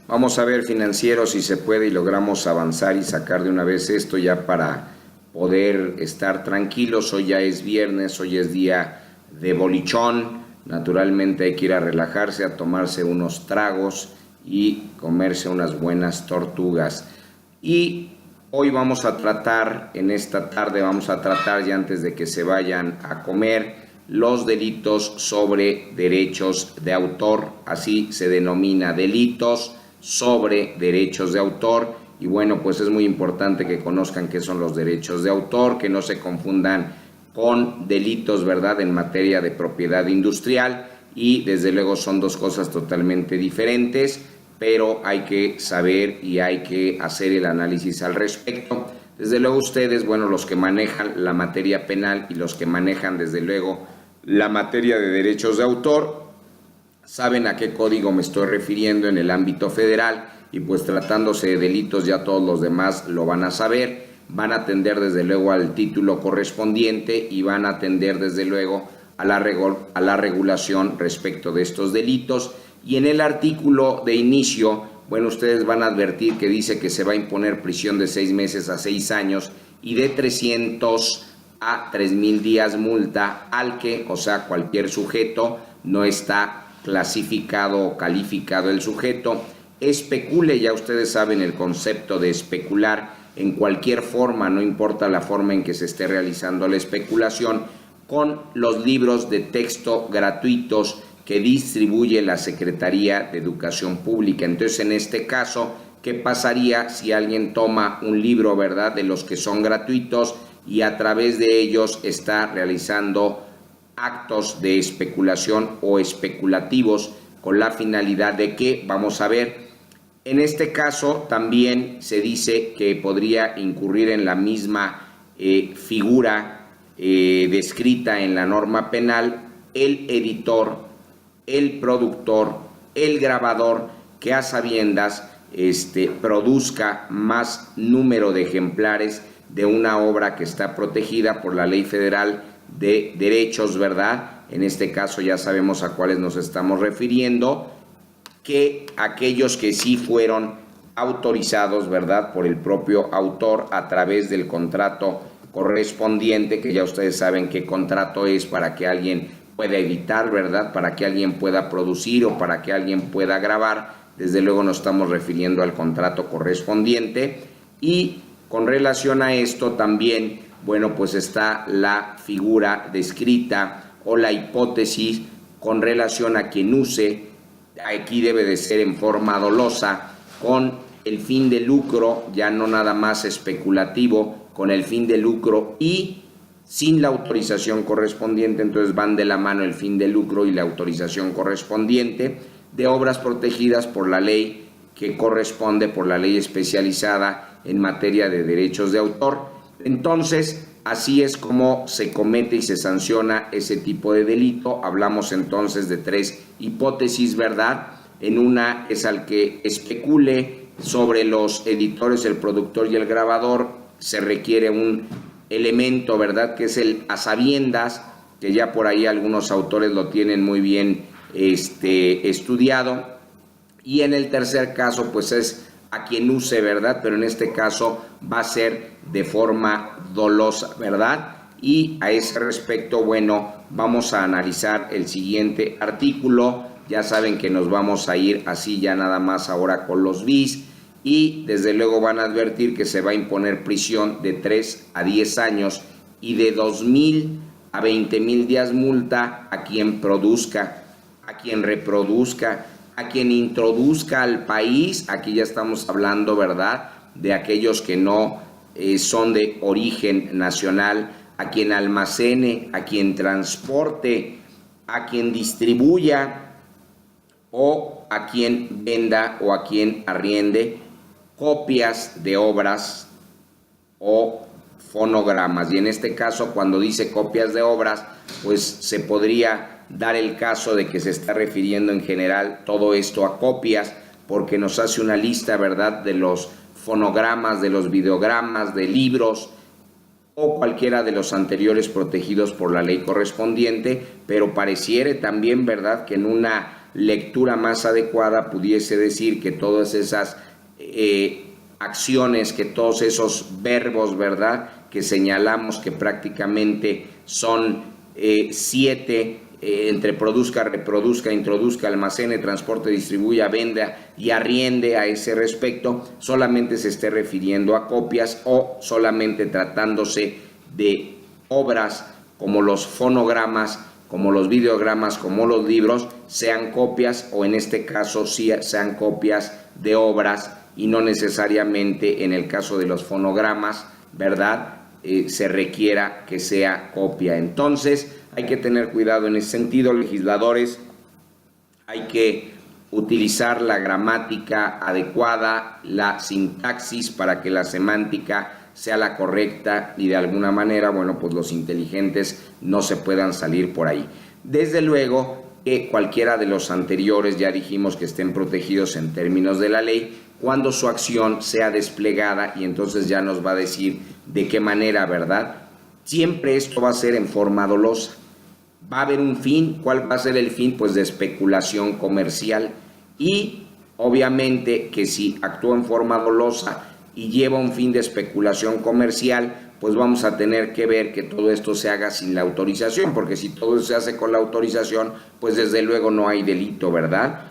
Vamos a ver, financiero, si se puede y logramos avanzar y sacar de una vez esto ya para poder estar tranquilos. Hoy ya es viernes, hoy es día de bolichón. Naturalmente hay que ir a relajarse, a tomarse unos tragos y comerse unas buenas tortugas. Y hoy vamos a tratar, en esta tarde vamos a tratar, ya antes de que se vayan a comer, los delitos sobre derechos de autor. Así se denomina, delitos sobre derechos de autor. Y bueno, pues es muy importante que conozcan qué son los derechos de autor, que no se confundan con delitos, ¿verdad?, en materia de propiedad industrial, y desde luego son dos cosas totalmente diferentes, pero hay que saber y hay que hacer el análisis al respecto. Desde luego ustedes, bueno, los que manejan la materia penal y los que manejan desde luego la materia de derechos de autor, saben a qué código me estoy refiriendo en el ámbito federal, y pues tratándose de delitos ya todos los demás lo van a saber. Van a atender desde luego al título correspondiente y van a atender desde luego a la regulación respecto de estos delitos. Y en el artículo de inicio, bueno, ustedes van a advertir que dice que se va a imponer prisión de 6 meses a 6 años y de 300 a 3,000 días multa al que, o sea, cualquier sujeto, no está clasificado o calificado el sujeto, especule. Ya ustedes saben el concepto de especular en cualquier forma, no importa la forma en que se esté realizando la especulación, con los libros de texto gratuitos que distribuye la Secretaría de Educación Pública. Entonces, en este caso, ¿qué pasaría si alguien toma un libro, ¿verdad?, de los que son gratuitos y a través de ellos está realizando actos de especulación o especulativos con la finalidad de que, vamos a ver, en este caso también se dice que podría incurrir en la misma figura descrita en la norma penal el editor, el productor, el grabador que a sabiendas produzca más número de ejemplares de una obra que está protegida por la Ley Federal de Derechos, ¿verdad? En este caso ya sabemos a cuáles nos estamos refiriendo, que aquellos que sí fueron autorizados, ¿verdad?, por el propio autor a través del contrato correspondiente, que ya ustedes saben qué contrato es, para que alguien pueda editar, ¿verdad?, para que alguien pueda producir o para que alguien pueda grabar. Desde luego nos estamos refiriendo al contrato correspondiente. Y con relación a esto también, bueno, pues está la figura descrita o la hipótesis con relación a quien use. Aquí debe de ser en forma dolosa, con el fin de lucro, ya no nada más especulativo, con el fin de lucro y sin la autorización correspondiente. Entonces van de la mano el fin de lucro y la autorización correspondiente de obras protegidas por la ley que corresponde, por la ley especializada en materia de derechos de autor. Entonces, así es como se comete y se sanciona ese tipo de delito. Hablamos entonces de 3 hipótesis, ¿verdad? En una es al que especule sobre los editores, el productor y el grabador. Se requiere un elemento, ¿verdad?, que es el a sabiendas, que ya por ahí algunos autores lo tienen muy bien estudiado. Y en el tercer caso, pues es a quien use, ¿verdad? Pero en este caso va a ser de forma dolosa, ¿verdad? Y a ese respecto, bueno, vamos a analizar el siguiente artículo. Ya saben que nos vamos a ir así ya nada más ahora con los bis, y desde luego van a advertir que se va a imponer prisión de 3 a 10 años y de 2,000 a 20,000 días multa a quien produzca, a quien reproduzca, a quien introduzca al país. Aquí ya estamos hablando, ¿verdad?, de aquellos que no son de origen nacional, a quien almacene, a quien transporte, a quien distribuya o a quien venda o a quien arriende copias de obras o fonogramas. Y en este caso, cuando dice copias de obras, pues se podría dar el caso de que se está refiriendo en general todo esto a copias, porque nos hace una lista, ¿verdad?, de los fonogramas, de los videogramas, de libros o cualquiera de los anteriores protegidos por la ley correspondiente. Pero pareciere también, ¿verdad?, que en una lectura más adecuada pudiese decir que todas esas acciones, que todos esos verbos, ¿verdad?, que señalamos que prácticamente son 7, entre produzca, reproduzca, introduzca, almacene, transporte, distribuya, venda y arriende, a ese respecto, solamente se esté refiriendo a copias, o solamente tratándose de obras como los fonogramas, como los videogramas, como los libros, sean copias, o en este caso sí sean copias de obras, y no necesariamente en el caso de los fonogramas, ¿verdad?, se requiera que sea copia. Entonces hay que tener cuidado en ese sentido, legisladores. Hay que utilizar la gramática adecuada, la sintaxis, para que la semántica sea la correcta, y de alguna manera, bueno, pues los inteligentes no se puedan salir por ahí. Desde luego que cualquiera de los anteriores, ya dijimos que estén protegidos en términos de la ley, cuando su acción sea desplegada, y entonces ya nos va a decir de qué manera, ¿verdad? Siempre esto va a ser en forma dolosa. Va a haber un fin. ¿Cuál va a ser el fin? Pues de especulación comercial, y obviamente que si actúa en forma dolosa y lleva un fin de especulación comercial, pues vamos a tener que ver que todo esto se haga sin la autorización, porque si todo se hace con la autorización, pues desde luego no hay delito, ¿verdad?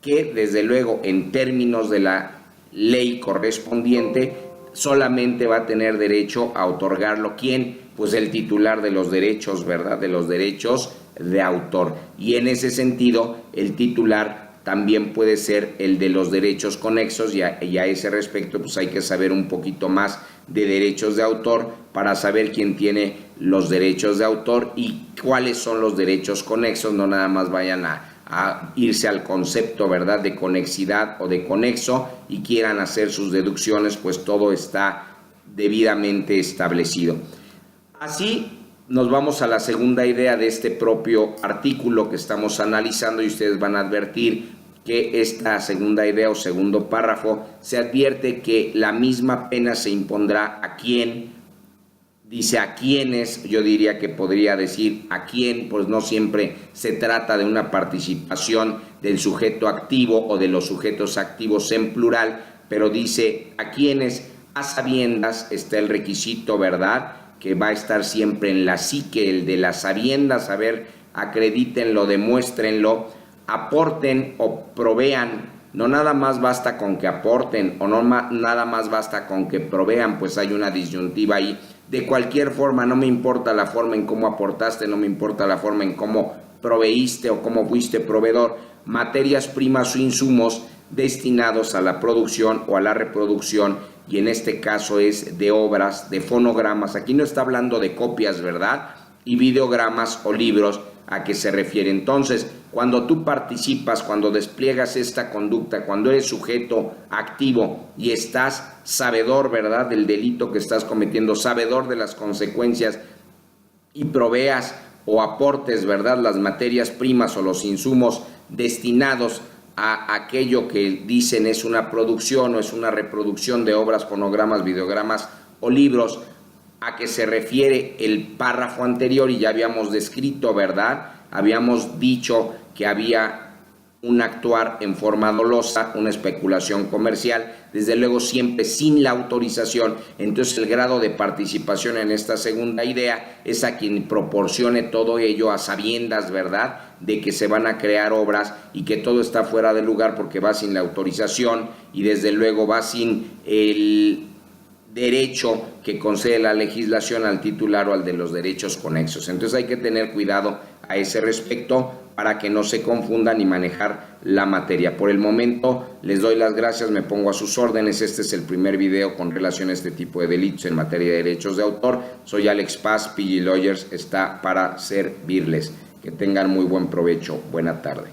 Que desde luego en términos de la ley correspondiente solamente va a tener derecho a otorgarlo ¿quién? Pues el titular de los derechos, ¿verdad?, de los derechos de autor. Y en ese sentido el titular también puede ser el de los derechos conexos, y a ese respecto pues hay que saber un poquito más de derechos de autor para saber quién tiene los derechos de autor y cuáles son los derechos conexos. No nada más vayan a irse al concepto, ¿verdad?, de conexidad o de conexo y quieran hacer sus deducciones, pues todo está debidamente establecido. Así nos vamos a la segunda idea de este propio artículo que estamos analizando, y ustedes van a advertir que esta segunda idea o segundo párrafo se advierte que la misma pena se impondrá a quien, dice a quienes, yo diría que podría decir a quién, pues no siempre se trata de una participación del sujeto activo o de los sujetos activos en plural, pero dice a quienes, a sabiendas, está el requisito, ¿verdad?, que va a estar siempre en la psique, el de las sabiendas. A ver, acredítenlo, demuéstrenlo, aporten o provean. No nada más basta con que aporten, o no nada más basta con que provean, pues hay una disyuntiva ahí. De cualquier forma, no me importa la forma en cómo aportaste, no me importa la forma en cómo proveíste o cómo fuiste proveedor, materias primas o insumos destinados a la producción o a la reproducción, y en este caso es de obras, de fonogramas. Aquí no está hablando de copias, ¿verdad?, y videogramas o libros. ¿A qué se refiere? Entonces, cuando tú participas, cuando despliegas esta conducta, cuando eres sujeto activo y estás sabedor, ¿verdad?, del delito que estás cometiendo, sabedor de las consecuencias, y proveas o aportes, ¿verdad?, las materias primas o los insumos destinados a aquello que dicen es una producción o es una reproducción de obras, fonogramas, videogramas o libros, a que se refiere el párrafo anterior. Y ya habíamos descrito, ¿verdad?, habíamos dicho que había un actuar en forma dolosa, una especulación comercial, desde luego siempre sin la autorización. Entonces el grado de participación en esta segunda idea es a quien proporcione todo ello a sabiendas, ¿verdad?, de que se van a crear obras y que todo está fuera de lugar porque va sin la autorización, y desde luego va sin el derecho que concede la legislación al titular o al de los derechos conexos. Entonces hay que tener cuidado a ese respecto para que no se confundan y manejar la materia. Por el momento les doy las gracias, me pongo a sus órdenes. Este es el primer video con relación a este tipo de delitos en materia de derechos de autor. Soy Alex Paz, PG Lawyers está para servirles. Que tengan muy buen provecho. Buena tarde.